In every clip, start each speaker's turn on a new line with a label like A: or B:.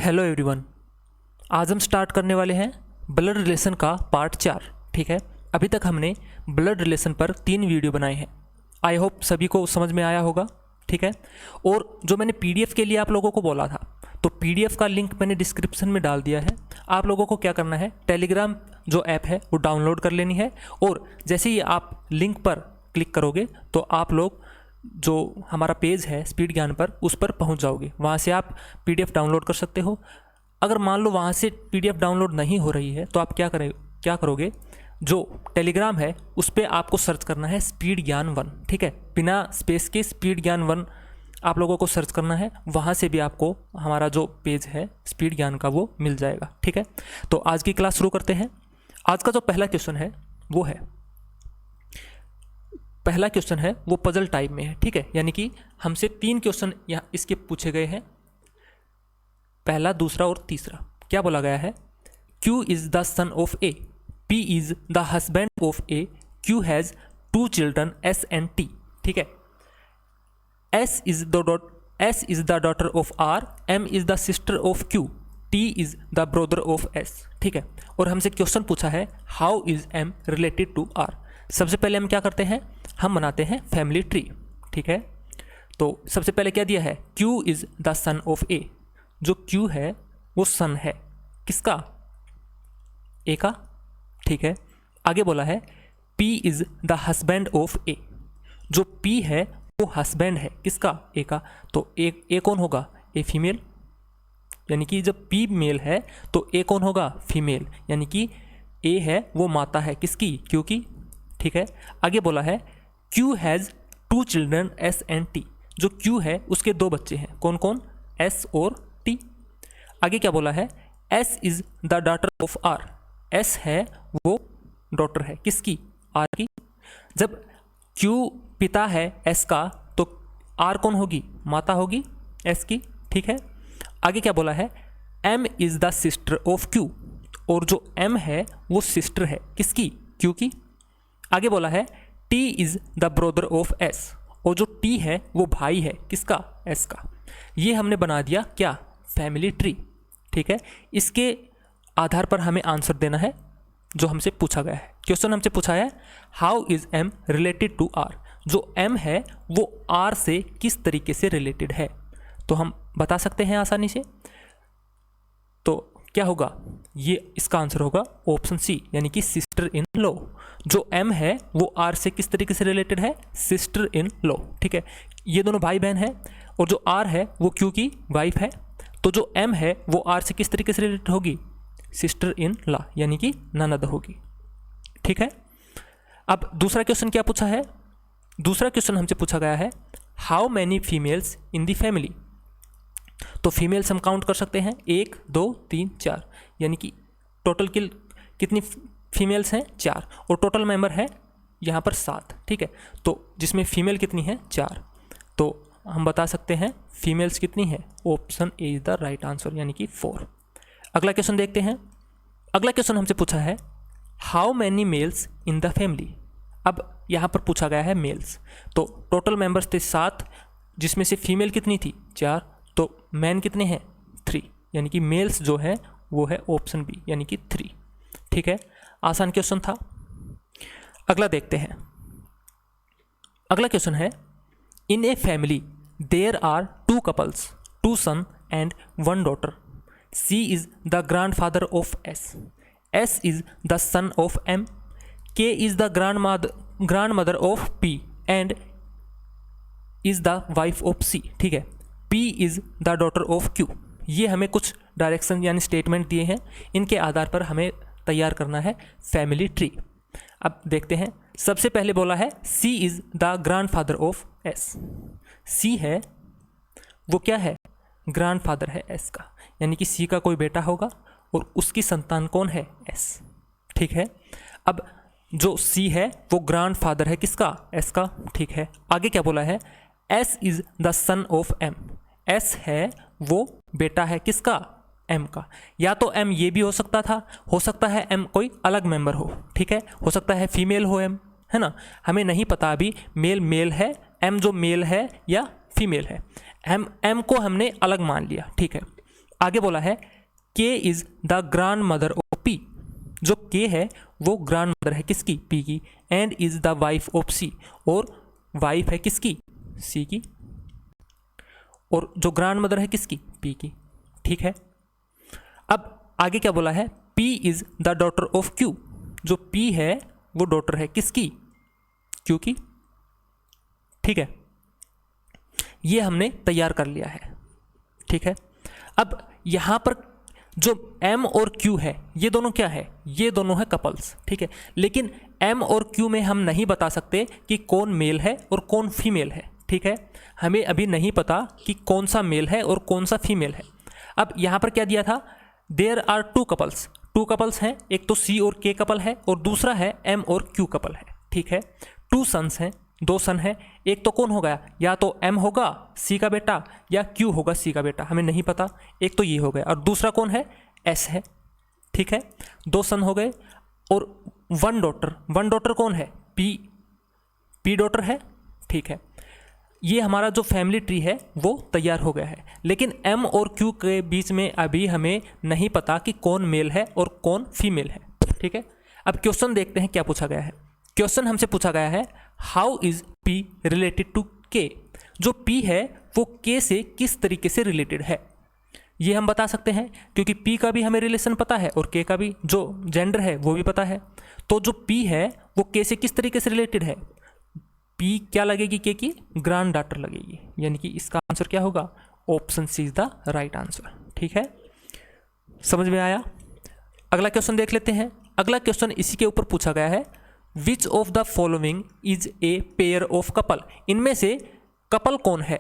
A: Hello everyone. आज हम start करने वाले हैं ब्लड रिलेशन का पार्ट 4। ठीक है, अभी तक हमने ब्लड रिलेशन पर 3 वीडियो बनाए हैं। आई होप सभी को समझ में आया होगा। ठीक है, और जो मैंने पीडीएफ के लिए आप लोगों को बोला था, तो पीडीएफ का लिंक मैंने डिस्क्रिप्शन में डाल दिया है। आप लोगों को क्या करना है, टेलीग्राम जो ऐप है वो डाउनलोड कर लेनी है, और जैसे ही आप लिंक पर क्लिक करोगे तो आप लोग जो हमारा पेज है स्पीड ज्ञान पर, उस पर पहुंच जाओगे। वहां से आप पीडीएफ डाउनलोड कर सकते हो। अगर मान लो वहां से पीडीएफ डाउनलोड नहीं हो रही है तो आप क्या करोगे, जो टेलीग्राम है उस पर आपको सर्च करना है स्पीड ज्ञान 1। ठीक है, बिना स्पेस के स्पीड ज्ञान 1 आप लोगों को सर्च करना है। वहाँ से भी आपको हमारा जो पेज है स्पीड ज्ञान का वो मिल जाएगा। ठीक है, तो आज की क्लास शुरू करते हैं। आज का जो पहला क्वेश्चन है वो पजल टाइप में है। ठीक है, यानी कि हमसे 3 क्वेश्चन यहाँ इसके पूछे गए हैं, पहला, दूसरा और तीसरा। क्या बोला गया है, Q is the son of A, P is the husband of A, Q has 2 children S and T। ठीक है, S is the daughter of R, M is the sister of Q, T is the brother of S। ठीक है, और हमसे question पूछा है how is M related to R। सबसे पहले हम क्या करते हैं, हम बनाते हैं फैमिली ट्री। ठीक है, तो सबसे पहले क्या दिया है, Q is the son of A। जो Q है वो सन है किसका, A का। ठीक है, आगे बोला है P is the husband of A। जो P है वो हस्बैंड है किसका, A का। तो A कौन होगा, A फीमेल, यानी कि जब P मेल है तो A कौन होगा, फीमेल, यानी कि A है वो माता है किसकी, Q की। ठीक है, आगे बोला है Q has 2 children S and T। जो Q है उसके 2 बच्चे हैं, कौन कौन, S और T। आगे क्या बोला है, S is the daughter of R। S है वो डॉटर है किसकी, R की। जब Q पिता है S का तो R कौन होगी, माता होगी S की। ठीक है, आगे क्या बोला है, M is the sister of Q। और जो M है वो सिस्टर है किसकी, Q की। आगे बोला है T is the brother of S। और जो T है वो भाई है किसका, S का। ये हमने बना दिया क्या, फैमिली ट्री। ठीक है, इसके आधार पर हमें आंसर देना है जो हमसे पूछा गया है। क्वेश्चन हमसे पूछा है how is M related to R। जो M है वो R से किस तरीके से रिलेटेड है, तो हम बता सकते हैं आसानी से। तो क्या होगा, ये इसका आंसर होगा ऑप्शन सी, यानी कि सिस्टर इन लॉ। जो M है वो R से किस तरीके से रिलेटेड है, सिस्टर इन लॉ। ठीक है, ये दोनों भाई बहन है, और जो R है वो Q की वाइफ है। तो जो M है वो R से किस तरीके से रिलेटेड होगी, सिस्टर इन लॉ, यानी कि ननद होगी। ठीक है, अब दूसरा क्वेश्चन क्या पूछा है, दूसरा क्वेश्चन हमसे पूछा गया है how many females in the family. तो फीमेल्स हम काउंट कर सकते हैं, 1 2 3 4, यानी कि टोटल कितनी फीमेल्स हैं, 4, और टोटल मेंबर है यहाँ पर 7। ठीक है, तो जिसमें फीमेल कितनी है, 4, तो हम बता सकते हैं फीमेल्स कितनी है, option A is the right answer, यानी कि 4। अगला क्वेश्चन देखते हैं। अगला क्वेश्चन हमसे पूछा है how many males in the family. अब यहाँ पर पूछा गया है मेल्स, तो टोटल मेंबर्स थे 7, जिसमें से फीमेल कितनी थी, 4, तो मैन कितने हैं, 3, यानी कि मेल्स जो है वो है ऑप्शन बी, यानी कि 3। ठीक है, आसान क्वेश्चन था। अगला देखते हैं। अगला क्वेश्चन है in a family there are 2 couples, 2 son and 1 daughter. C is the grandfather of S, S is the son of M, K is the grandmother of P and is the wife of C। ठीक है, P is the daughter of Q। ये हमें कुछ direction यानी statement दिए हैं, इनके आधार पर हमें तैयार करना है फैमिली ट्री। अब देखते हैं। सबसे पहले बोला है C is the grandfather of S। C है वो क्या है, ग्रैंडफादर है S का, यानी कि C का कोई बेटा होगा और उसकी संतान कौन है, S। ठीक है, अब जो C है वो ग्रैंडफादर है किसका, S का। ठीक है, आगे क्या बोला है, S is the son of M। S है वो बेटा है किसका, M का। या तो M ये भी हो सकता है M कोई अलग मेंबर हो। ठीक है, हो सकता है फीमेल हो M, है ना, हमें नहीं पता अभी मेल है, M जो मेल है या फीमेल है। M को हमने अलग मान लिया। ठीक है, आगे बोला है के is the grand mother of P, जो के है वो ग्रैंड मदर है किसकी, पी की, and is the wife of C, और वाइफ है किसकी, सी की, और जो ग्रैंड मदर है किसकी, पी की। ठीक है, अब आगे क्या बोला है, P is the daughter of Q, जो पी है वो डॉटर है किसकी, क्यू की। ठीक है, ये हमने तैयार कर लिया है। ठीक है, अब यहां पर जो M और Q है ये दोनों क्या है, ये दोनों है कपल्स। ठीक है, लेकिन M और Q में हम नहीं बता सकते कि कौन मेल है और कौन फीमेल है। ठीक है, हमें अभी नहीं पता कि कौन सा मेल है और कौन सा फीमेल है। अब यहाँ पर क्या दिया था, देयर आर टू कपल्स हैं, एक तो C और K कपल है और दूसरा है M और Q कपल है। ठीक है, 2 सन्स हैं, 2 सन है, एक तो कौन होगा, या तो M होगा C का बेटा या Q होगा C का बेटा, हमें नहीं पता। एक तो ये हो गया और दूसरा कौन है, S है। ठीक है, 2 सन हो गए और 1 डॉटर कौन है, P डॉटर है। ठीक है, ये हमारा जो फैमिली ट्री है वो तैयार हो गया है, लेकिन M और Q के बीच में अभी हमें नहीं पता कि कौन मेल है और कौन फीमेल है। ठीक है, अब क्वेश्चन देखते हैं क्या पूछा गया है। क्वेश्चन हमसे पूछा गया है how is P related to K, जो P है वो K से किस तरीके से रिलेटेड है, ये हम बता सकते हैं क्योंकि P का भी हमें रिलेशन पता है और K का भी जो जेंडर है वो भी पता है। तो जो P है वो K से किस तरीके से रिलेटेड है, P क्या लगेगी, K की ग्रैंड डॉटर लगेगी, यानी कि इसका आंसर क्या होगा, option C is the right answer. ठीक है, समझ में आया। अगला क्वेश्चन देख लेते हैं। अगला क्वेश्चन इसी के ऊपर पूछा गया है, which of the following is a pair of couple, इनमें से कपल कौन है।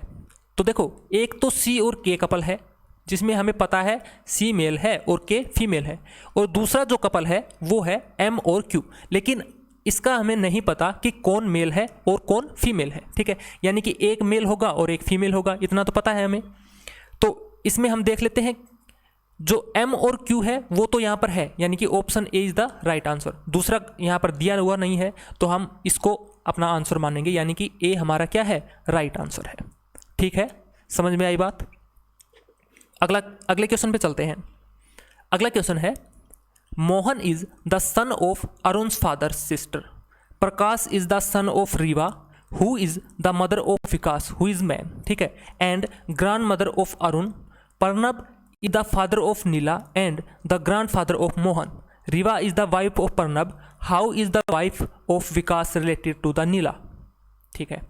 A: तो देखो, एक तो C और K कपल है जिसमें हमें पता है C मेल है और K फीमेल है, और दूसरा जो कपल है वो है M और Q, लेकिन इसका हमें नहीं पता कि कौन मेल है और कौन फीमेल है। ठीक है, यानी कि एक मेल होगा और एक फीमेल होगा, इतना तो पता है हमें। तो इसमें हम देख लेते हैं, जो M और Q है वो तो यहाँ पर है, यानी कि option A is the right answer. दूसरा यहाँ पर दिया हुआ नहीं है तो हम इसको अपना आंसर मानेंगे, यानी कि ए हमारा क्या है, राइट आंसर है। ठीक है, समझ में आई बात। अगले क्वेश्चन पे चलते हैं। अगला क्वेश्चन है, Mohan is the son of Arun's father sister, Prakash is the son of Riva, who is the mother of Vikas, who is man. ठीक है, and grandmother of Arun, Pranab is the father of Nila and the grandfather of Mohan. Riva is the wife of Pranab. How is the wife of Vikas related to the Nila? ठीक है,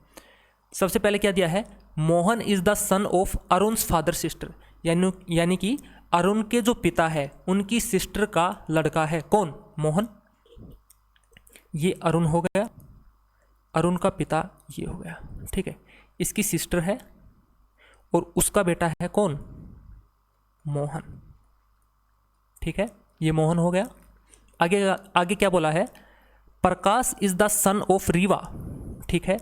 A: सबसे पहले क्या दिया है, Mohan is the son of Arun's father sister, यानी कि अरुण के जो पिता है उनकी सिस्टर का लड़का है कौन, मोहन। ये अरुण हो गया, अरुण का पिता ये हो गया। ठीक है, इसकी सिस्टर है और उसका बेटा है कौन, मोहन। ठीक है, ये मोहन हो गया। आगे क्या बोला है, Prakash is the son of Riva. ठीक है,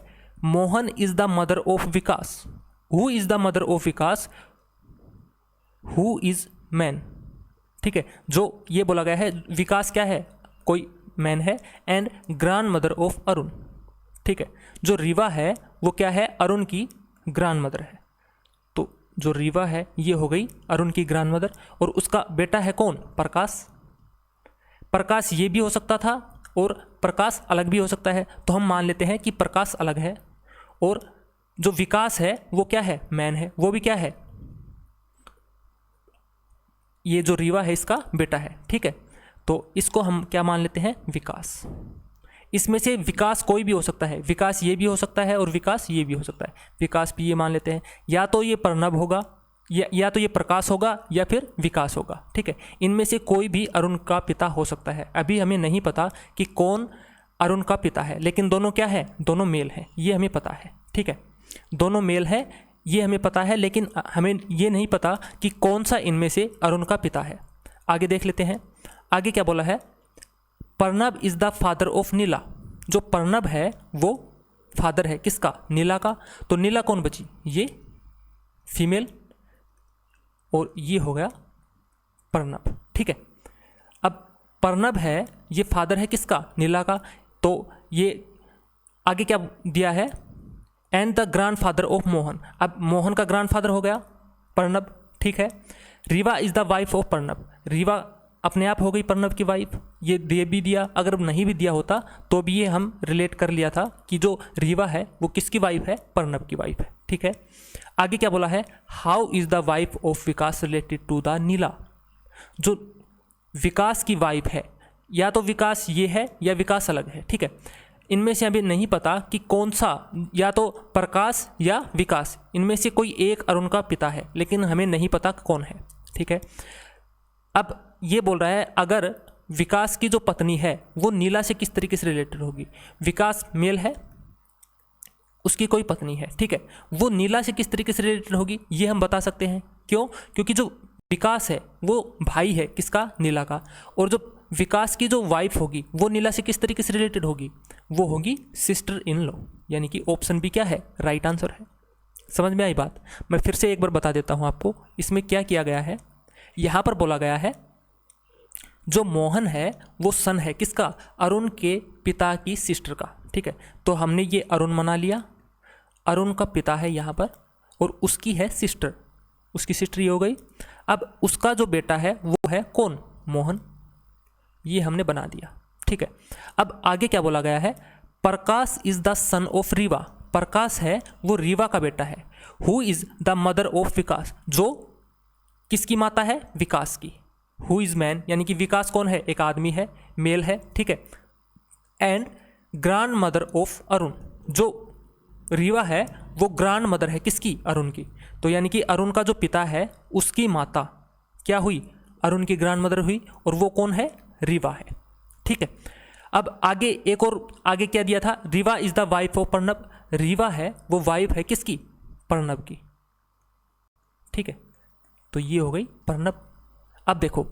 A: Mohan is the mother of Vikas, who is the mother of Vikas, who is man. ठीक है, जो ये बोला गया है, विकास क्या है, कोई मैन है, and grandmother of Arun. ठीक है, जो रीवा है वो क्या है, अरुण की ग्रैंड मदर है। जो रीवा है ये हो गई अरुण की ग्रैंड मदर, और उसका बेटा है कौन, प्रकाश। प्रकाश ये भी हो सकता था और प्रकाश अलग भी हो सकता है, तो हम मान लेते हैं कि प्रकाश अलग है, और जो विकास है वो क्या है, मैन है, वो भी क्या है, ये जो रीवा है इसका बेटा है। ठीक है, तो इसको हम क्या मान लेते हैं, विकास। इसमें से विकास कोई भी हो सकता है, विकास ये भी हो सकता है और विकास ये भी हो सकता है, विकास भी ये मान लेते हैं, या तो ये प्रणब होगा या तो ये प्रकाश होगा या फिर विकास होगा। ठीक है, इनमें से कोई भी अरुण का पिता हो सकता है। अभी हमें नहीं पता कि कौन अरुण का पिता है, लेकिन दोनों क्या है, दोनों मेल हैं, ये हमें पता है। ठीक है, दोनों मेल है ये हमें पता है, लेकिन हमें ये नहीं पता कि कौन सा इनमें से अरुण का पिता है। आगे देख लेते हैं, आगे क्या बोला है, Pranab is the father of Neela, जो प्रणब है वो फादर है किसका, नीला का। तो नीला कौन बची, ये फीमेल, और ये हो गया प्रणब। ठीक है, अब प्रणब है ये फादर है किसका, नीला का, तो ये आगे क्या दिया है, and the grand father of Mohan. अब मोहन का ग्रैंड फादर हो गया प्रणब। ठीक है, Rewa is the wife of Pranab, Rewa अपने आप हो गई प्रणब की वाइफ, ये दे भी दिया, अगर नहीं भी दिया होता तो भी ये हम रिलेट कर लिया था कि जो रीवा है वो किसकी वाइफ है, प्रणब की वाइफ है, ठीक है। आगे क्या बोला है, how is the wife of Vikas related to the Neela, जो विकास की वाइफ है, या तो विकास ये है या विकास अलग है, ठीक है। इनमें से अभी नहीं पता कि कौन सा, या तो प्रकाश या विकास, इनमें से कोई एक अरुण का पिता है, लेकिन हमें नहीं पता कौन है, ठीक है। अब ये बोल रहा है अगर विकास की जो पत्नी है वो नीला से किस तरीके से रिलेटेड होगी, विकास मेल है, उसकी कोई पत्नी है, ठीक है, वो नीला से किस तरीके से रिलेटेड होगी ये हम बता सकते हैं। क्यों? क्योंकि जो विकास है वो भाई है किसका, नीला का, और जो विकास की जो वाइफ होगी वो नीला से किस तरीके से रिलेटेड होगी, वो होगी सिस्टर इन लॉ, यानी कि ऑप्शन बी क्या है, राइट आंसर है। समझ में आई बात? मैं फिर से एक बार बता देता हूँ आपको, इसमें क्या किया गया है। यहाँ पर बोला गया है जो मोहन है वो सन है किसका, अरुण के पिता की सिस्टर का, ठीक है। तो हमने ये अरुण मना लिया, अरुण का पिता है यहाँ पर, और उसकी है सिस्टर, उसकी सिस्टर ये हो गई। अब उसका जो बेटा है वो है कौन, मोहन, ये हमने बना दिया, ठीक है। अब आगे क्या बोला गया है, Prakash is the son of Riva, Prakash है वो रीवा का बेटा है। Who is the mother of Vikas, जो किसकी माता है, विकास की। हु इज मैन, यानी कि विकास कौन है, एक आदमी है, मेल है, ठीक है। And grandmother of Arun, जो रीवा है वो ग्रैंड मदर है किसकी, अरुण की। तो यानी कि अरुण का जो पिता है उसकी माता क्या हुई, अरुण की ग्रैंड मदर हुई, और वो कौन है, रीवा है, ठीक है। अब आगे एक और आगे क्या दिया था, Rewa is the wife of Pranab, Rewa है वो वाइफ है किसकी, प्रणब की, ठीक है। तो ये हो गई प्रणब। अब देखो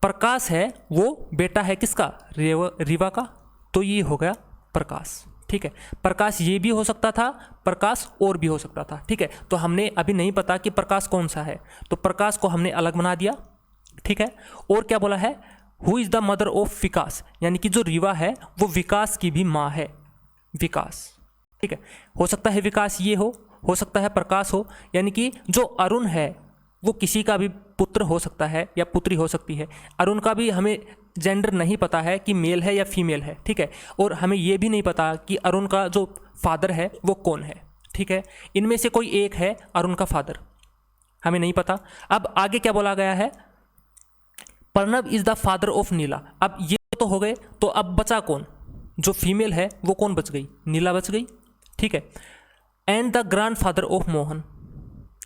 A: प्रकाश है वो बेटा है किसका, रीवा का, तो ये हो गया प्रकाश, ठीक है। प्रकाश ये भी हो सकता था, प्रकाश और भी हो सकता था, ठीक है। तो हमने अभी नहीं पता कि प्रकाश कौन सा है, तो प्रकाश को हमने अलग बना दिया, ठीक है। और क्या बोला है, who is the mother of Vikas, यानी कि जो रीवा है वो विकास की भी माँ है, विकास, ठीक है। हो सकता है विकास ये हो सकता है प्रकाश हो, यानी कि जो अरुण है वो किसी का भी पुत्र हो सकता है या पुत्री हो सकती है। अरुण का भी हमें जेंडर नहीं पता है कि मेल है या फीमेल है, ठीक है। और हमें ये भी नहीं पता कि अरुण का जो फादर है वो कौन है, ठीक है। इनमें से कोई एक है अरुण का फादर, हमें नहीं पता। अब आगे क्या बोला गया है, Pranab is the father of Neela. अब ये तो हो गए, तो अब बचा कौन, जो फीमेल है वो कौन बच गई, नीला बच गई, ठीक है। And the grand father of Mohan,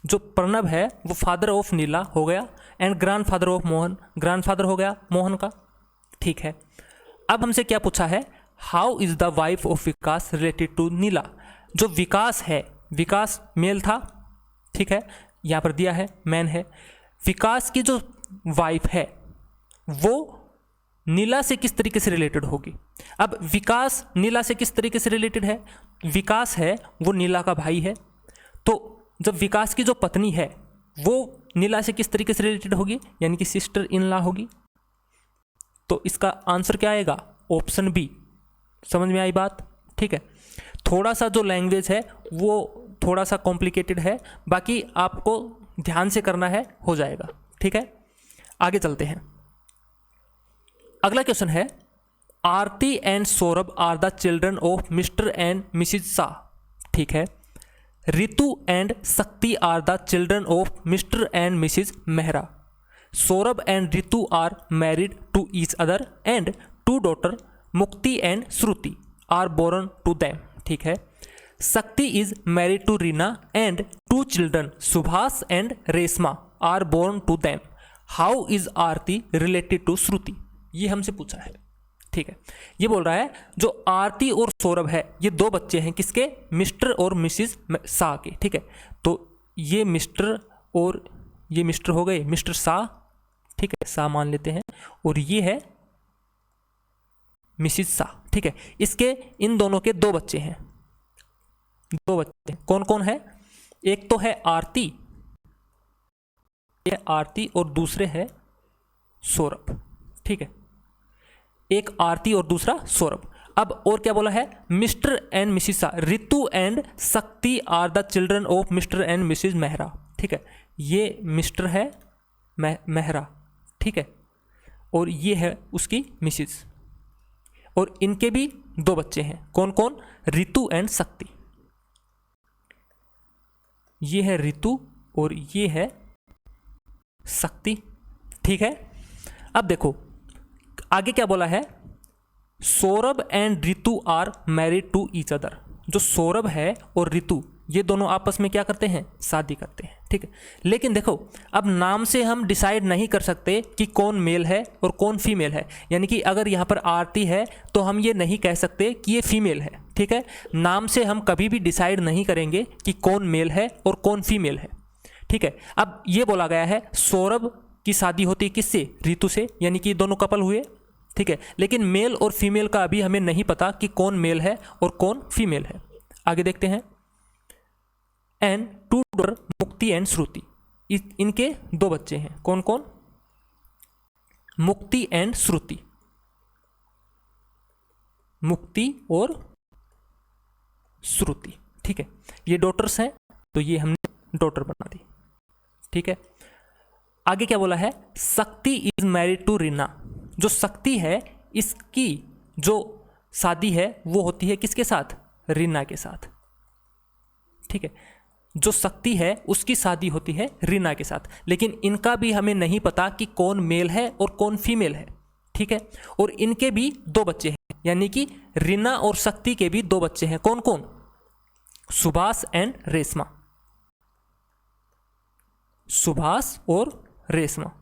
A: जो प्रणब है वो फादर ऑफ नीला हो गया, and grand father of Mohan, grand father हो गया मोहन का, ठीक है। अब हमसे क्या पूछा है, how is the wife of Vikas related to Neela, जो विकास है, विकास मेल था, ठीक है, यहाँ पर दिया है मैन है। विकास की जो वाइफ है वो नीला से किस तरीके से रिलेटेड होगी। अब विकास नीला से किस तरीके से रिलेटेड है, विकास है वो नीला का भाई है, तो जब विकास की जो पत्नी है वो नीला से किस तरीके से रिलेटेड होगी, यानी कि सिस्टर इन लॉ होगी। तो इसका आंसर क्या आएगा, ऑप्शन बी। समझ में आई बात, ठीक है। थोड़ा सा जो लैंग्वेज है वो थोड़ा सा कॉम्प्लिकेटेड है, बाकी आपको ध्यान से करना है, हो जाएगा, ठीक है। आगे चलते हैं। अगला क्वेश्चन है, Aarti and Saurabh are the children of Mr and Mrs Shah, ठीक है। Ritu and Shakti are the children of Mr and Mrs Mehra. Saurabh and Ritu are married to each other and two daughter Mukti and Shruti are born to them, ठीक है। Shakti is married to Reena and two children Subhash and Reshma are born to them. How is Aarti related to Shruti, ये हमसे पूछा है, ठीक है। ये बोल रहा है जो आरती और सौरभ है ये दो बच्चे हैं किसके, मिस्टर और मिसिज शाह के, ठीक है। तो ये मिस्टर और ये मिस्टर हो गए, मिस्टर शाह, ठीक है, शाह मान लेते हैं, और ये है मिसिज शाह, ठीक है। इसके इन दोनों के दो बच्चे हैं, दो बच्चे कौन कौन है, एक तो है आरती, ये आरती और दूसरे है सौरभ, ठीक है। एक आरती और दूसरा सौरभ। अब और क्या बोला है, Mr and Mrs Shah, Ritu and Shakti are the children of Mr and Mrs Mehra, ठीक है। ये मिस्टर है मेहरा, ठीक है, और ये है उसकी मिसिज, और इनके भी 2 बच्चे हैं। कौन कौन? ऋतु एंड शक्ति। ये है ऋतु और ये है शक्ति, ठीक है। अब देखो आगे क्या बोला है, Saurabh and Ritu are married to each other. जो सौरभ है और ऋतु ये दोनों आपस में क्या करते हैं? शादी करते हैं, ठीक है। लेकिन देखो अब नाम से हम डिसाइड नहीं कर सकते कि कौन मेल है और कौन फीमेल है। यानी कि अगर यहाँ पर आरती है तो हम ये नहीं कह सकते कि ये फीमेल है, ठीक है। नाम से हम कभी भी डिसाइड नहीं करेंगे कि कौन मेल है और कौन फीमेल है, ठीक है। अब ये बोला गया है सौरभ की शादी होती है किससे? ऋतु से, यानी कि दोनों कपल हुए, ठीक है। लेकिन मेल और फीमेल का अभी हमें नहीं पता कि कौन मेल है और कौन फीमेल है। आगे देखते हैं। एंड 2 डॉटर मुक्ति एंड श्रुति, इनके 2 बच्चे हैं। कौन कौन? मुक्ति एंड श्रुति, मुक्ति और श्रुति, ठीक है। ये डॉटर्स हैं तो ये हमने डॉटर बना दी, ठीक है। आगे क्या बोला है, Shakti is married to Reena. जो शक्ति है इसकी जो शादी है वो होती है किसके साथ? रीना के साथ, ठीक है। जो शक्ति है उसकी शादी होती है रीना के साथ, लेकिन इनका भी हमें नहीं पता कि कौन मेल है और कौन फीमेल है, ठीक है। और इनके भी 2 बच्चे हैं, यानी कि रीना और शक्ति के भी 2 बच्चे हैं। कौन कौन? सुभाष एंड रेशमा, सुभाष और रेशमा,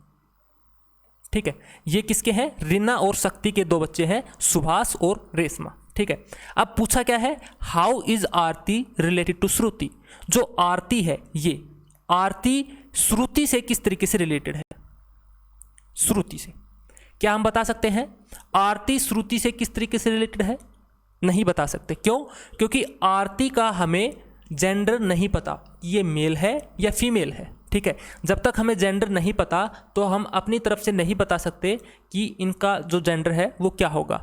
A: ठीक है। ये किसके हैं? रीना और शक्ति के 2 बच्चे हैं, सुभाष और रेशमा, ठीक है। अब पूछा क्या है, how is Aarti related to Shruti. जो आरती है ये आरती श्रुति से किस तरीके से रिलेटेड है? श्रुति से। क्या हम बता सकते हैं आरती श्रुति से किस तरीके से रिलेटेड है? नहीं बता सकते। क्यों? क्योंकि आरती का हमें जेंडर नहीं पता, ये मेल है या फीमेल है, ठीक है। जब तक हमें जेंडर नहीं पता तो हम अपनी तरफ से नहीं बता सकते कि इनका जो जेंडर है वो क्या होगा।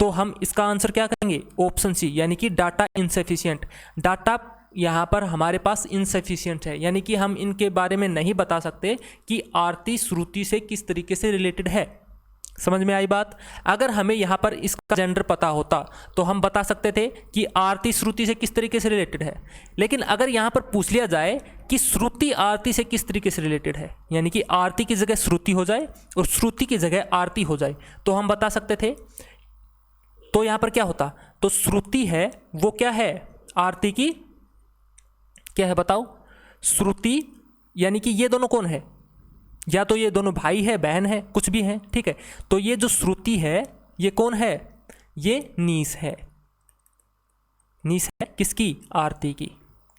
A: तो हम इसका आंसर क्या करेंगे? ऑप्शन सी, यानी कि डाटा इनसफिशिएंट। डाटा यहाँ पर हमारे पास इनसफिशिएंट है, यानी कि हम इनके बारे में नहीं बता सकते कि आरती श्रुति से किस तरीके से रिलेटेड है। समझ में आई बात? अगर हमें यहाँ पर इसका जेंडर पता होता तो हम बता सकते थे कि आरती श्रुति से किस तरीके से रिलेटेड है। लेकिन अगर यहाँ पर पूछ लिया जाए कि श्रुति आरती से किस तरीके से रिलेटेड है, यानी कि आरती की जगह श्रुति हो जाए और श्रुति की जगह आरती हो जाए, तो हम बता सकते थे। तो यहाँ पर क्या होता? तो श्रुति है वो क्या है? आरती की क्या है बताओ? श्रुति, यानी कि ये दोनों कौन है? या तो ये दोनों भाई है, बहन है, कुछ भी है, ठीक है। तो ये जो श्रुति है ये कौन है? ये नीस है। नीस है किसकी? आरती की,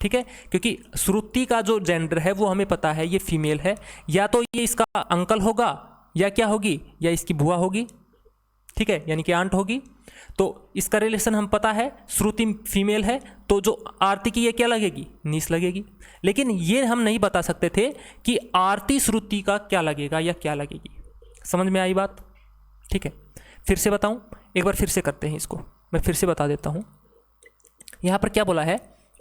A: ठीक है। क्योंकि श्रुति का जो जेंडर है वो हमें पता है, ये फीमेल है। या तो ये इसका अंकल होगा या क्या होगी? या इसकी बुआ होगी, ठीक है, यानी कि आंट होगी। तो इसका रिलेशन हम पता है, श्रुति फीमेल है तो जो आरती की ये क्या लगेगी? नीस लगेगी। लेकिन ये हम नहीं बता सकते थे कि आरती श्रुति का क्या लगेगा या क्या लगेगी। समझ में आई बात? ठीक है, फिर से बताऊं, एक बार फिर से करते हैं इसको, मैं फिर से बता देता हूं। यहां पर क्या बोला है?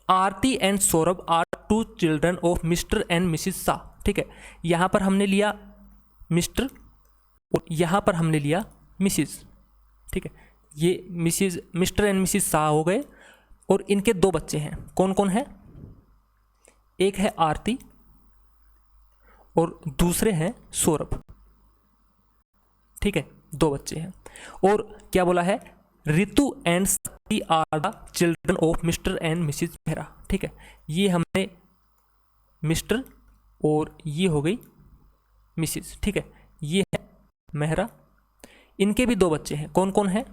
A: Aarti and Saurabh are 2 children of Mr and Mrs Shah, ठीक है। यहां पर हमने लिया मिस्टर और यहां पर हमने लिया मिसिस, ठीक है। ये मिस्टर एंड मिसिस शाह हो गए और इनके 2 बच्चे हैं। कौन कौन है? एक है आरती और दूसरे हैं सौरभ, ठीक है, 2 बच्चे हैं। और क्या बोला है? Ritu and Shakti are the children of Mr and Mrs Mehra, ठीक है। ये हमने मिस्टर और ये हो गई मिसिस, ठीक है। ये है मेहरा, इनके भी 2 बच्चे हैं। कौन कौन है?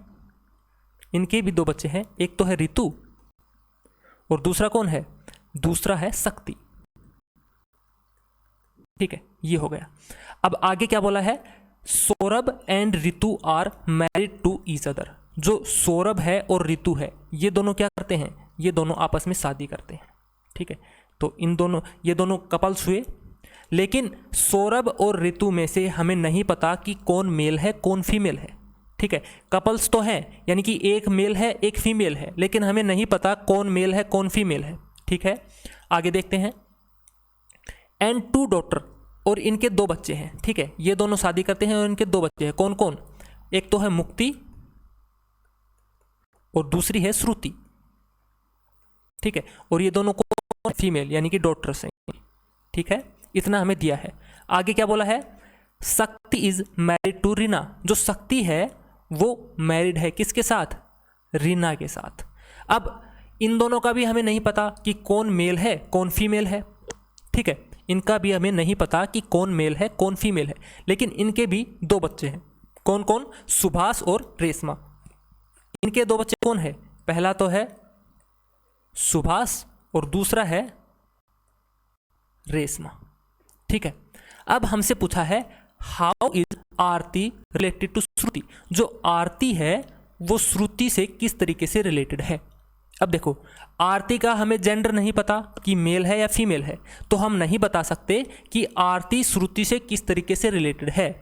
A: इनके भी 2 बच्चे हैं, एक तो है ऋतु और दूसरा कौन है? दूसरा है शक्ति, ठीक है, ये हो गया। अब आगे क्या बोला है? Saurabh and Ritu are married to each other. जो सौरभ है और ऋतु है ये दोनों क्या करते हैं? ये दोनों आपस में शादी करते हैं, ठीक है। तो ये दोनों कपल्स हुए। लेकिन सौरभ और ऋतु में से हमें नहीं पता कि कौन मेल है कौन फीमेल है, ठीक है। कपल्स तो हैं, यानी कि एक मेल है एक फीमेल है, लेकिन हमें नहीं पता कौन मेल है कौन फीमेल है, ठीक है। आगे देखते हैं। एंड 2 डॉटर और इनके 2 बच्चे हैं, ठीक है। ये दोनों शादी करते हैं और इनके 2 बच्चे हैं। कौन कौन? एक तो है मुक्ति और दूसरी है श्रुति, ठीक है। और ये दोनों को फीमेल यानी कि डॉटर्स हैं, ठीक है। इतना हमें दिया है। आगे क्या बोला है? Shakti is married to Reena. जो शक्ति है वो मैरिड है किसके साथ? रीना के साथ। अब इन दोनों का भी हमें नहीं पता कि कौन मेल है कौन फीमेल है, ठीक है। इनका भी हमें नहीं पता कि कौन मेल है कौन फीमेल है, लेकिन इनके भी 2 बच्चे हैं। कौन कौन? सुभाष और रेशमा। इनके 2 बच्चे कौन है? पहला तो है सुभाष और दूसरा है रेशमा, ठीक है। अब हमसे पूछा है how is Aarti related to Shruti. जो आरती है वो श्रुति से किस तरीके से रिलेटेड है। अब देखो, आरती का हमें जेंडर नहीं पता कि मेल है या फीमेल है, तो हम नहीं बता सकते कि आरती श्रुति से किस तरीके से रिलेटेड है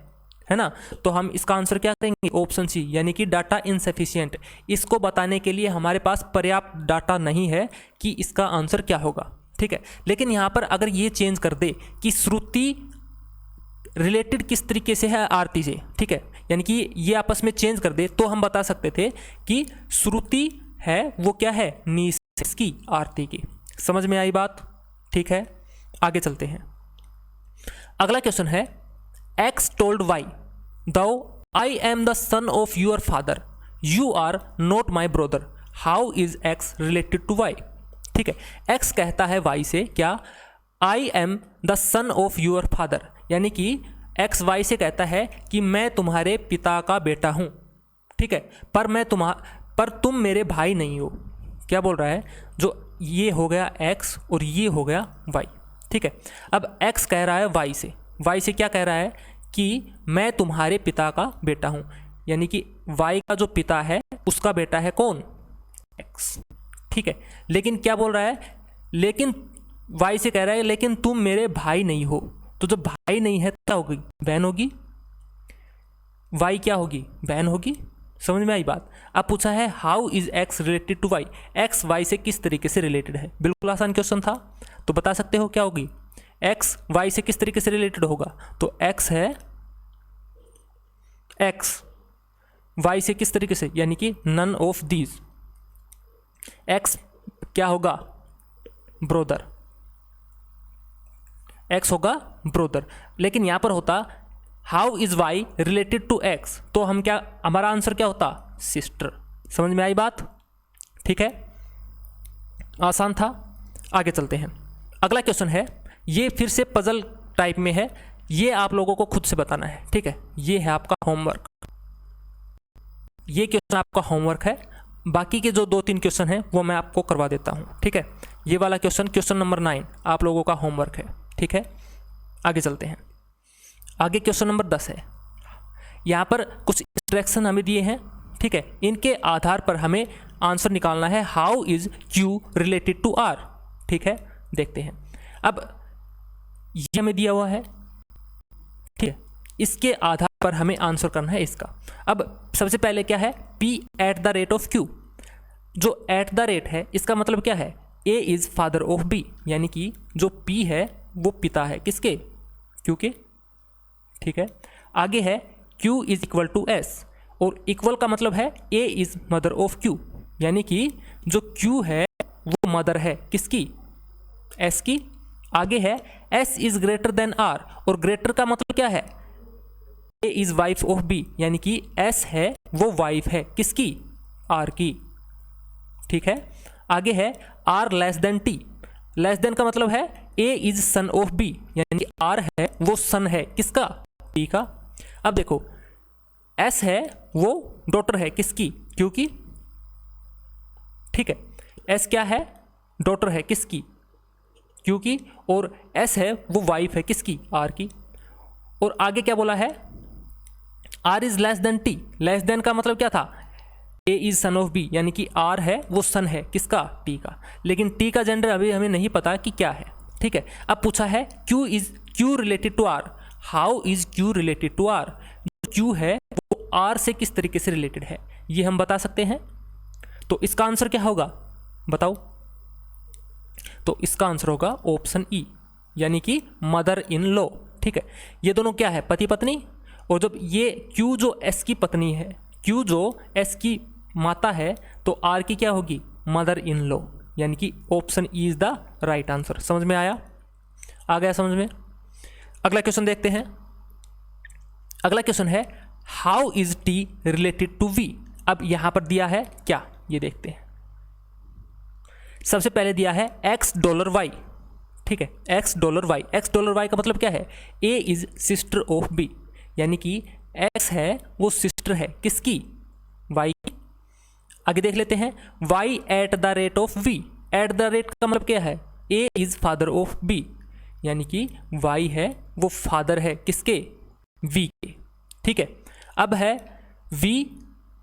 A: ना। तो हम इसका आंसर क्या करेंगे? ऑप्शन सी, यानी कि डाटा इनसफिशिएंट। इसको बताने के लिए हमारे पास पर्याप्त डाटा नहीं है कि इसका आंसर क्या होगा, ठीक है। लेकिन यहाँ पर अगर ये चेंज कर दे कि श्रुति रिलेटेड किस तरीके से है आरती से, ठीक है, यानी कि ये आपस में चेंज कर दे, तो हम बता सकते थे कि श्रुति है वो क्या है? नीस की, आरती की। समझ में आई बात? ठीक है, आगे चलते हैं। अगला क्वेश्चन है एक्स टोल्ड वाई दो I am the son of your father, you are not my brother, how is X related to Y. ठीक है, एक्स कहता है वाई से क्या? I am the son of your father, यानी कि एक्स वाई से कहता है कि मैं तुम्हारे पिता का बेटा हूं, ठीक है, पर तुम मेरे भाई नहीं हो। क्या बोल रहा है? जो ये हो गया एक्स और ये हो गया वाई, ठीक है। अब एक्स कह रहा है वाई से क्या कह रहा है? कि मैं तुम्हारे पिता का बेटा हूं, यानी कि वाई का जो पिता है उसका बेटा है कौन? एक्स, ठीक है। लेकिन क्या बोल रहा है? लेकिन वाई से कह रहा है लेकिन तुम मेरे भाई नहीं हो। तो जब भाई नहीं है तो क्या होगी? बहन होगी। वाई क्या होगी? बहन होगी। समझ में आई बात? अब पूछा है how is X related to Y, X Y से किस तरीके से रिलेटेड है। बिल्कुल आसान क्वेश्चन था, तो बता सकते हो क्या होगी? एक्स वाई से किस तरीके से रिलेटेड होगा? तो एक्स है एक्स, वाई से किस तरीके से, यानी कि नन ऑफ दीज। एक्स क्या होगा? ब्रोदर, एक्स होगा ब्रोदर। लेकिन यहां पर होता how is Y related to X, तो हम क्या, हमारा आंसर क्या होता? सिस्टर। समझ में आई बात? ठीक है, आसान था। आगे चलते हैं। अगला क्वेश्चन है, ये फिर से पजल टाइप में है, ये आप लोगों को खुद से बताना है, ठीक है। ये है आपका होमवर्क, ये क्वेश्चन आपका होमवर्क है। बाकी के जो 2-3 क्वेश्चन हैं वो मैं आपको करवा देता हूं, ठीक है। ये वाला क्वेश्चन नंबर 9 आप लोगों का होमवर्क है, ठीक है। आगे चलते हैं। आगे क्वेश्चन नंबर 10 है। यहाँ पर कुछ इंस्ट्रक्शन हमें दिए हैं, ठीक है। इनके आधार पर हमें आंसर निकालना है how is Q related to R, ठीक है। देखते हैं। अब ये हमें दिया हुआ है, ठीक है, इसके आधार पर हमें आंसर करना है इसका। अब सबसे पहले क्या है? P at the rate of Q। जो एट द रेट है इसका मतलब क्या है? A is father of B, यानी कि जो P है वो पिता है किसके? Q के, ठीक है। आगे है Q is equal to S, और इक्वल का मतलब है A is mother of Q, यानी कि जो Q है वो मदर है किसकी? S की। आगे है S is greater than R, और ग्रेटर का मतलब क्या है? A is wife of B, यानी कि S है वो वाइफ है किसकी? R की, ठीक है। आगे है R less than T, less than का मतलब है A is son of B, यानी कि R है वो सन है किसका? T का। अब देखो S है वो डॉटर है किसकी? Q की, ठीक है। S क्या है? डॉटर है किसकी? Q की। और S है वो वाइफ है किसकी? R की। और आगे क्या बोला है? R is less than T, less than का मतलब क्या था? A is son of B, यानी कि R है वो सन है किसका? T का। लेकिन T का जेंडर अभी हमें नहीं पता कि क्या है, ठीक है। अब पूछा है Q related to R, how is Q related to R। Q है वो R से किस तरीके से रिलेटेड है, ये हम बता सकते हैं। तो इसका आंसर क्या होगा बताओ? तो इसका आंसर होगा ऑप्शन E, यानी कि मदर इन लॉ, ठीक है, ये दोनों क्या है, पति पत्नी। और जब ये Q जो S की पत्नी है, Q जो S की माता है, तो R की क्या होगी, मदर इन लॉ, यानी कि option E is the right answer. समझ में आया, आ गया समझ में। अगला क्वेश्चन देखते हैं। अगला क्वेश्चन है how is T related to V. अब यहां पर दिया है क्या, ये देखते हैं। सबसे पहले दिया है $X, ठीक है, $X। $X का मतलब क्या है, A is sister of B, यानी कि X है वो सिस्टर है किसकी, Y की। आगे देख लेते हैं Y at the rate of V। At the rate का मतलब क्या है, A is father of B, यानी कि Y है वो फादर है किसके, V के, ठीक है। अब है V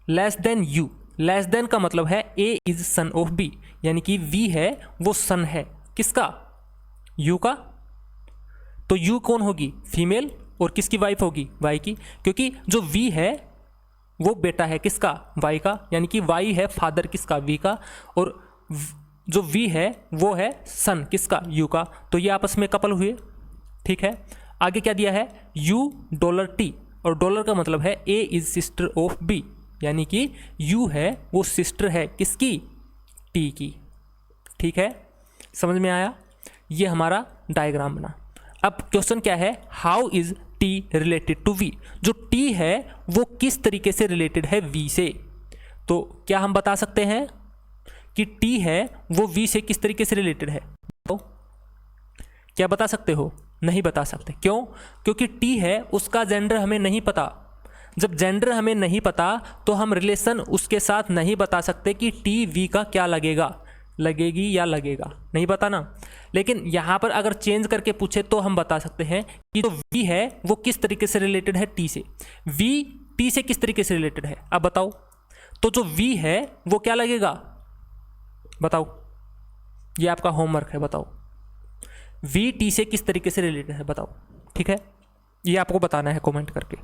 A: less than U। Less than का मतलब है A is son of B, यानी कि V है वो सन है किसका, U का। तो U कौन होगी, फीमेल, और किसकी वाइफ होगी, Y की, क्योंकि जो V है वो बेटा है किसका, Y का, यानी कि Y है फादर किसका, V का, और जो V है वो है सन किसका, U का। तो ये आपस में कपल हुए, ठीक है। आगे क्या दिया है $T, और डॉलर का मतलब है A is sister of B, यानी कि U है वो सिस्टर है किसकी, T की, ठीक है। समझ में आया, ये हमारा डायग्राम बना। अब क्वेश्चन क्या है, how is T related to V। जो T है वो किस तरीके से रिलेटेड है V से। तो क्या हम बता सकते हैं कि T है वो V से किस तरीके से रिलेटेड है, तो क्या बता सकते हो, नहीं बता सकते। क्यों, क्योंकि T है उसका जेंडर हमें नहीं पता। जब जेंडर हमें नहीं पता तो हम रिलेशन उसके साथ नहीं बता सकते कि T V का क्या लगेगा, लगेगी या लगेगा, नहीं पता ना। लेकिन यहाँ पर अगर चेंज करके पूछे तो हम बता सकते हैं कि जो V है वो किस तरीके से रिलेटेड है T से, V T से किस तरीके से रिलेटेड है। अब बताओ, तो जो V है वो क्या लगेगा, बताओ, ये आपका होमवर्क है, बताओ V T से किस तरीके से रिलेटेड है, बताओ, ठीक है, ये आपको बताना है कमेंट करके।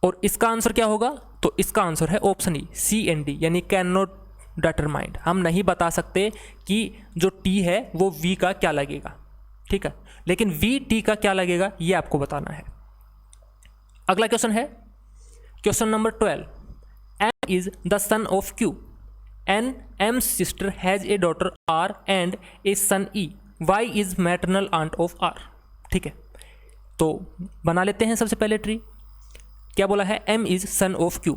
A: और इसका आंसर क्या होगा, तो इसका आंसर है ऑप्शन ई, CND, यानी कैन नॉट डिटरमाइंड। हम नहीं बता सकते कि जो T है वो V का क्या लगेगा, ठीक है, लेकिन V T का क्या लगेगा ये आपको बताना है। अगला क्वेश्चन है question number 12। M is the son of Q and M's sister has a daughter R and a son E. Y is maternal aunt of R, ठीक है। तो बना लेते हैं सबसे पहले ट्री। क्या बोला है, M is son of Q,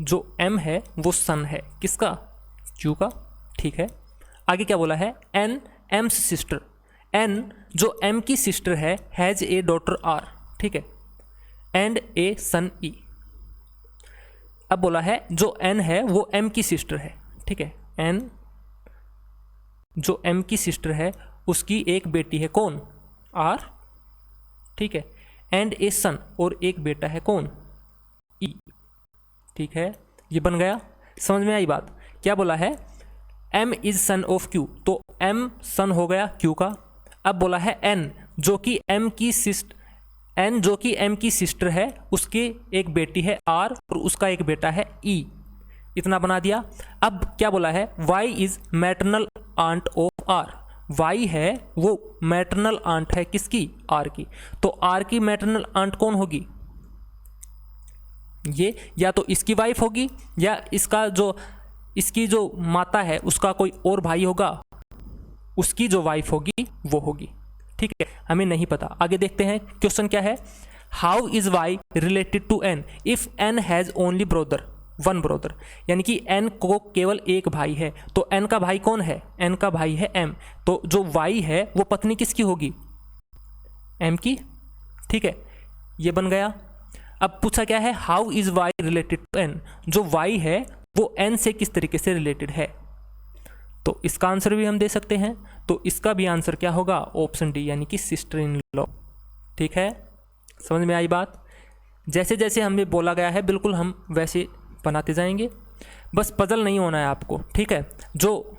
A: जो M है वो सन है किसका, Q का, ठीक है। आगे क्या बोला है, N M's sister, N जो M की सिस्टर है, हैज ए डॉटर R, ठीक है, एंड ए सन E। अब बोला है जो N है वो M की सिस्टर है, ठीक है, N जो M की सिस्टर है उसकी एक बेटी है कौन, R, ठीक है, एंड ए सन, और एक बेटा है कौन, E, ठीक है। ये बन गया, समझ में आई बात। क्या बोला है, M is son of Q, तो M सन हो गया Q का। अब बोला है N जो कि M की सिस्टर, N जो कि M की सिस्टर है उसकी एक बेटी है R, और उसका एक बेटा है E, इतना बना दिया। अब क्या बोला है, Y is maternal aunt of R, Y है वो मैटरनल आंट है किसकी, R की। तो R की मैटरनल आंट कौन होगी, ये या तो इसकी वाइफ होगी या इसकी जो माता है उसका कोई और भाई होगा, उसकी जो वाइफ होगी वो होगी, ठीक है, हमें नहीं पता। आगे देखते हैं क्वेश्चन क्या है, how is Y related to N if N has only brother, one brother, यानी कि N को केवल एक भाई है, तो N का भाई कौन है, N का भाई है M, तो जो Y है वो पत्नी किसकी होगी, M की, ठीक है, ये बन गया। अब पूछा क्या है, how is Y related to N, जो Y है वो N से किस तरीके से रिलेटेड है। तो इसका आंसर भी हम दे सकते हैं, तो इसका भी आंसर क्या होगा, ऑप्शन डी, यानी कि सिस्टर इन लॉ, ठीक है। समझ में आई बात। जैसे जैसे हमें बोला गया है बिल्कुल हम वैसे बनाते जाएंगे, बस पजल नहीं होना है आपको, ठीक है। जो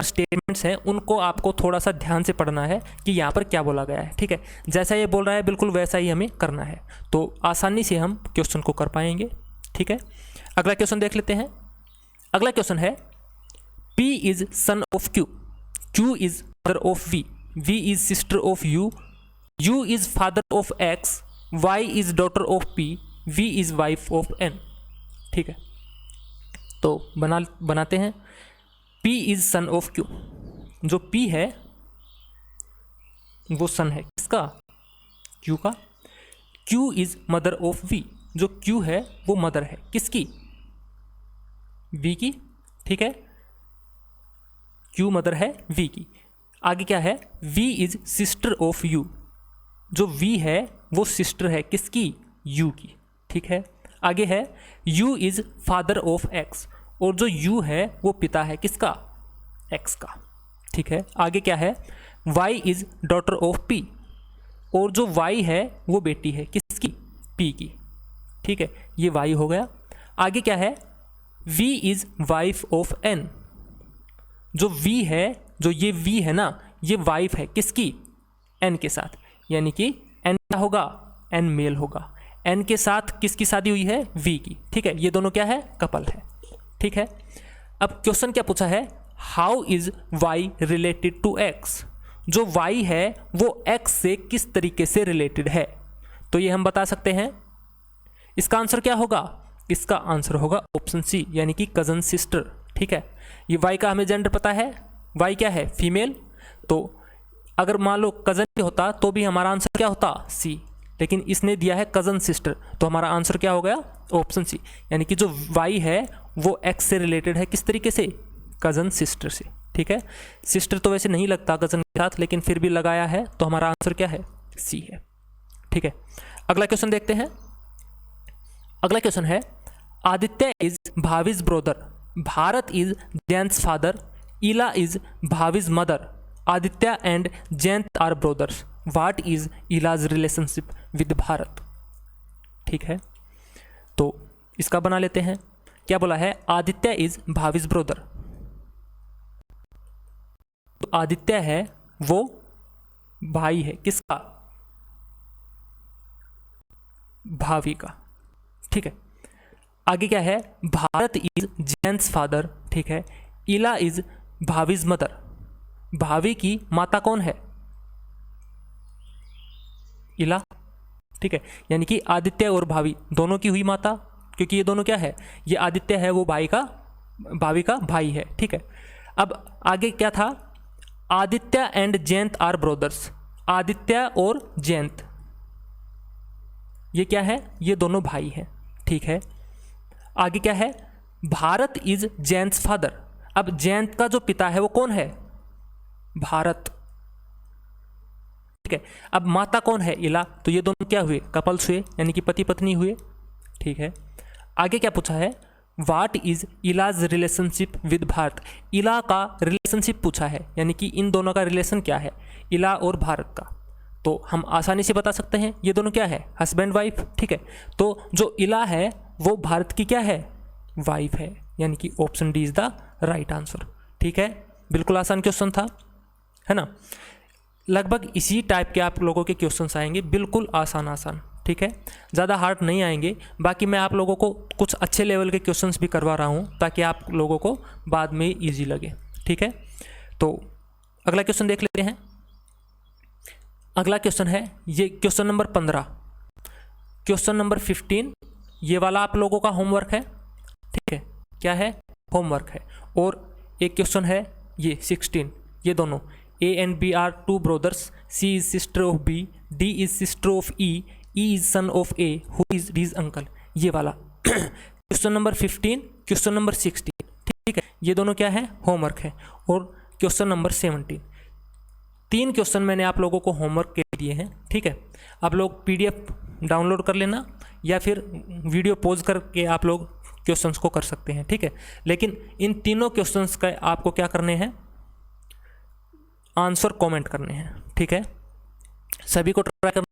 A: स्टेटमेंट्स हैं उनको आपको थोड़ा सा ध्यान से पढ़ना है कि यहाँ पर क्या बोला गया है, ठीक है। जैसा ये बोल रहा है बिल्कुल वैसा ही हमें करना है, तो आसानी से हम क्वेश्चन को कर पाएंगे, ठीक है। अगला क्वेश्चन देख लेते हैं। अगला क्वेश्चन है, P is son of Q, Q is mother of V, V is sister of U, U is father of X, Y is daughter of P, V is wife of N। ठीक है, तो बनाते हैं। P is son of Q, जो P है वो सन है किसका? Q का। Q is mother of V, जो Q है वो मदर है किसकी? V की। ठीक है, Q मदर है V की। आगे क्या है? V is sister of U, जो V है वो सिस्टर है किसकी? U की। ठीक है, आगे है U is father of X, और जो U है वो पिता है किसका? X का। ठीक है, आगे क्या है? Y is daughter of P, और जो Y है वो बेटी है किसकी? P की। ठीक है, ये Y हो गया। आगे क्या है? V is wife of N, जो V है, जो ये V है ना, ये वाइफ है किसकी? N के साथ, यानी कि N क्या होगा? N मेल होगा। N के साथ किसकी शादी हुई है? V की। ठीक है, ये दोनों क्या है? कपल है। ठीक है, अब क्वेश्चन क्या पूछा है? How is Y related to X, जो Y है वो X से किस तरीके से रिलेटेड है? तो ये हम बता सकते हैं। इसका आंसर क्या होगा? इसका आंसर होगा ऑप्शन सी, यानी कि कजन सिस्टर। ठीक है, ये Y का हमें जेंडर पता है, Y क्या है? फीमेल। तो अगर मान लो कजन होता तो भी हमारा आंसर क्या होता? सी, लेकिन इसने दिया है कजन सिस्टर, तो हमारा आंसर क्या हो गया? ऑप्शन सी, यानी कि जो Y है वो X से रिलेटेड है किस तरीके से? कजन सिस्टर से। ठीक है, सिस्टर तो वैसे नहीं लगता कजन के साथ, लेकिन फिर भी लगाया है, तो हमारा आंसर क्या है? सी है। ठीक है, अगला क्वेश्चन देखते हैं। अगला क्वेश्चन है, Aditya is Bhavi's brother, Bharat is Jayant father, Ila is Bhavi's mother, Aditya and Jayant are brothers, what is Ila's relationship with Bharat? ठीक है, तो इसका बना लेते हैं। क्या बोला है? आदित्य इज भाविज ब्रोदर, तो आदित्य है वो भाई है किसका? भावी का। ठीक है, आगे क्या है? Bharat is Jayant father. ठीक है, इला इज भाविज मदर, भावी की माता कौन है? इला। ठीक है, यानी कि आदित्य और भावी दोनों की हुई माता, क्योंकि ये दोनों क्या है? ये आदित्य है वो भाई का, भावी का भाई है। ठीक है, अब आगे क्या था? Aditya and Jayant are brothers, Aditya और जयंत ये क्या है? ये दोनों भाई हैं। ठीक है, आगे क्या है? भारत इज जयंत फादर, अब जयंत का जो पिता है वो कौन है? भारत। ठीक है, अब माता कौन है? इला। तो ये दोनों क्या हुए? कपल्स हुए, यानी कि पति पत्नी हुए। ठीक है, आगे क्या पूछा है? What is Ila's relationship with Bharat, इला का रिलेशनशिप पूछा है, यानी कि इन दोनों का रिलेशन क्या है? इला और भारत का। तो हम आसानी से बता सकते हैं ये दोनों क्या है? Husband wife. ठीक है, तो जो इला है वो भारत की क्या है? वाइफ है, यानी कि option D is the right answer. ठीक है, बिल्कुल आसान क्वेश्चन था, है ना? लगभग इसी टाइप के आप लोगों के क्वेश्चंस आएंगे, बिल्कुल आसान आसान। ठीक है, ज़्यादा हार्ड नहीं आएंगे। बाकी मैं आप लोगों को कुछ अच्छे लेवल के क्वेश्चंस भी करवा रहा हूँ ताकि आप लोगों को बाद में इजी लगे। ठीक है, तो अगला क्वेश्चन देख लेते हैं। अगला क्वेश्चन है ये क्वेश्चन नंबर 15। क्वेश्चन नंबर 15 ये वाला आप लोगों का होमवर्क है। ठीक है, क्या है? होमवर्क है। और एक क्वेश्चन है ये 16, ये दोनों A and B are two brothers, C is sister of B, D is sister of E, E is son of A, who is D's uncle। ये वाला क्वेश्चन नंबर 15, क्वेश्चन नंबर 16। ठीक है, ये दोनों क्या है? होमवर्क है। और क्वेश्चन नंबर 17, 3 क्वेश्चन मैंने आप लोगों को होमवर्क के दिए हैं। ठीक है, आप लोग PDF डाउनलोड कर लेना या फिर वीडियो पॉज करके आप लोग क्वेश्चंस को कर सकते हैं। ठीक है, लेकिन इन तीनों क्वेश्चंस का आपको क्या करने हैं? आंसर कमेंट करने हैं। ठीक है, सभी को ट्राई करना।